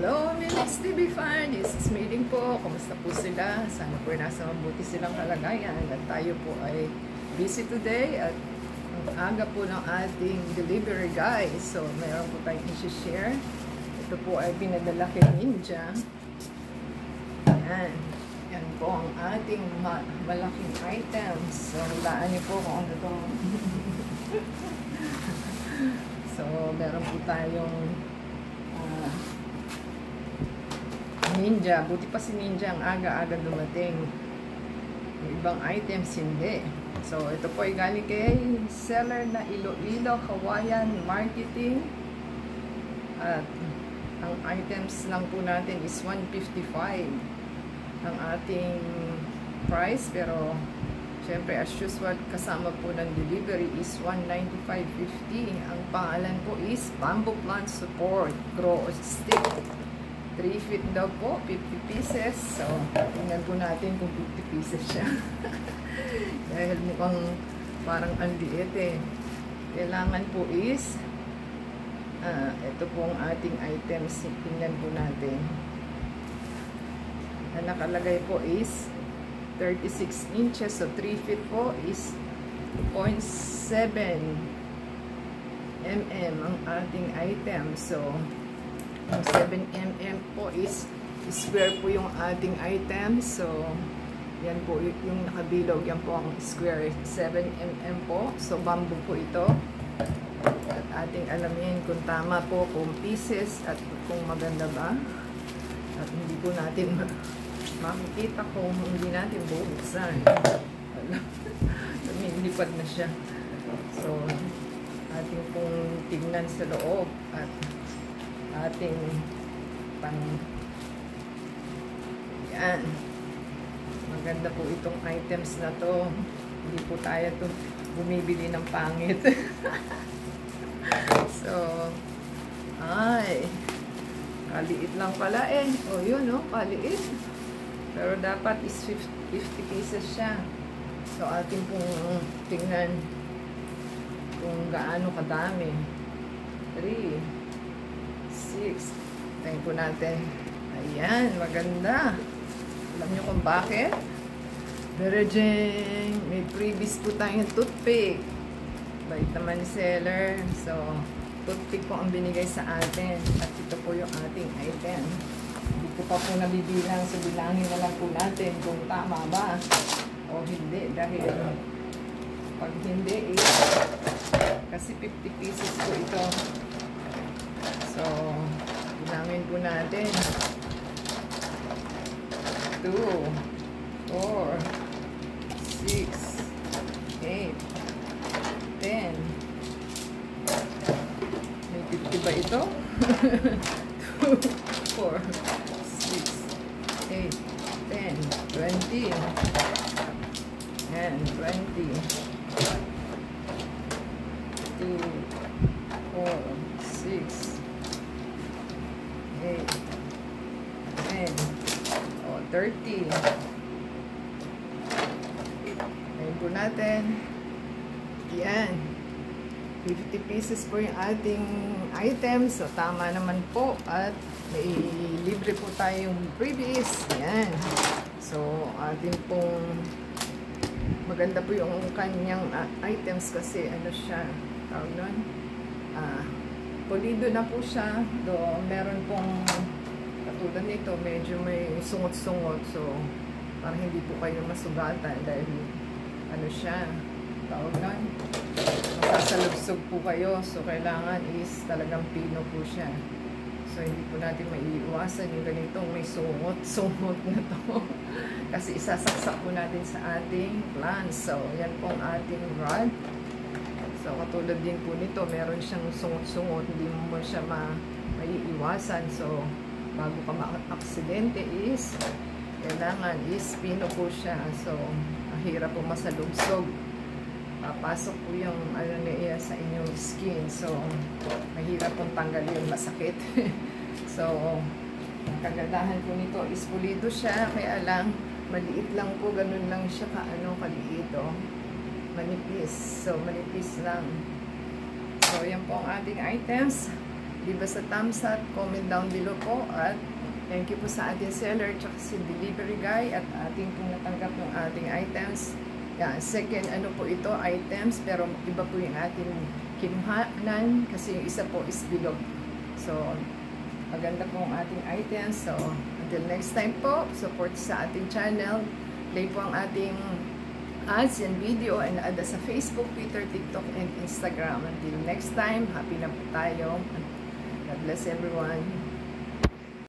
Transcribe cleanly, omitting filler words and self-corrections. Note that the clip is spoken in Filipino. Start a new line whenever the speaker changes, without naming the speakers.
Hello, Minix TV fan! This is Meeting po. Kumusta po sila? Sana po nasa mabuti silang kalagayan. At tayo po ay busy today at ang aga po ng ating delivery guys. So, meron po tayong i-share. Ito po ay pinadala kay Ninja. Yan. Yan po ang ating malaking items. So, hulaan niyo po kung ano ito. So, meron po tayong Ninja. Buti pa si Ninja ang aga-aga dumating. Yung ibang items hindi. So, ito po ay galing kay seller na Iloilo Hawaiian Marketing. At ang items lang po natin is $155 ang ating price. Pero, syempre, as usual, kasama po ng delivery is $195.50. Ang pangalan po is Bamboo Plant Support Grow Stick. 3 feet daw po, 50 pieces. So, tingnan po natin kung 50 pieces siya. Dahil mukhang parang ang liit eh. Kailangan po is ito po ang ating items. Tingnan po natin. Ang nakalagay po is 36 inches. So, 3 feet po is 0.7 mm ang ating item. So, yung 7 mm po is square po yung ating item. So, yan po yung nakabilog. Yan po ang square. 7 mm po. So, bamboo po ito. At ating alamin kung tama po kung pieces at kung maganda ba. At hindi po natin makikita kung hindi natin bubuksan. Lumilipad na siya. So, ating pong tingnan sa loob at ating yan. Maganda po itong items na to. Hindi po tayo bumibili ng pangit. So, ay, kaliit lang pala eh. O yun, no? Kaliit. Pero dapat is 50 pieces siya. So, ating pong tingnan kung gaano kadami. 3 6. Tingnan po natin. Ayan, maganda. Alam nyo kung bakit? Berejeng. May freebies po tayong toothpick. Bait naman ni seller. So, toothpick po ang binigay sa atin. At ito po yung ating item. Hindi ko pa po nabibilang. So, bilangin na lang po natin kung tama ba o hindi. Dahil pag hindi, kasi 50 pieces po ito. So, bilangin po natin. 2, 4, 6, 8, 10. May 50 ba ito? 2, 4, 6, 8, 10, 20. And 20. 2, 4, 6, 8, 10, o 30. Ayun po natin. Yan. 50 pieces po yung ating items. So, tama naman po. At may libre po tayong freebies. Yan. So, atin pong maganda po yung kanyang items kasi ano siya, tawag nun? Pulido na po siya. Do, meron pong katulad nito, medyo may sungot-sungot. So, parang hindi po kayo masugatan dahil ano siya, tawag na, masasalubsog po kayo. So, kailangan is talagang pino po siya. So, hindi po natin maiiwasan yung ganitong may sungot-sungot na to. Kasi isasaksak po natin sa ating plants. So, yan pong ating rod. So, katulad din po nito, meron siyang sungot-sungot, hindi mo siya maiiwasan. So, bago ka ma-aksidente is, kailangan is pino po siya. So, mahirap po masalubsog. Papasok po yung ano niya sa inyong skin. So, mahirap pong tanggalin, masakit. So, ang kagandahan po nito is pulido siya, kaya lang, maliit lang po, ganun lang siya kaliit, oh. Manipis. So, manipis lang. So, yan po ang ating items. Di ba sa thumbs up, comment down below po, at thank you po sa ating seller tsaka si delivery guy at ating pong natanggap ng ating items. Yan, second ano po ito, items, pero iba po yung ating kinuhanan kasi yung isa po is bilog. So, maganda po ang ating items. So, until next time po, support sa ating channel. Play po ang ating ads and video and ada sa Facebook, Twitter, TikTok, and Instagram. Until next time, happy na po tayo. God bless everyone.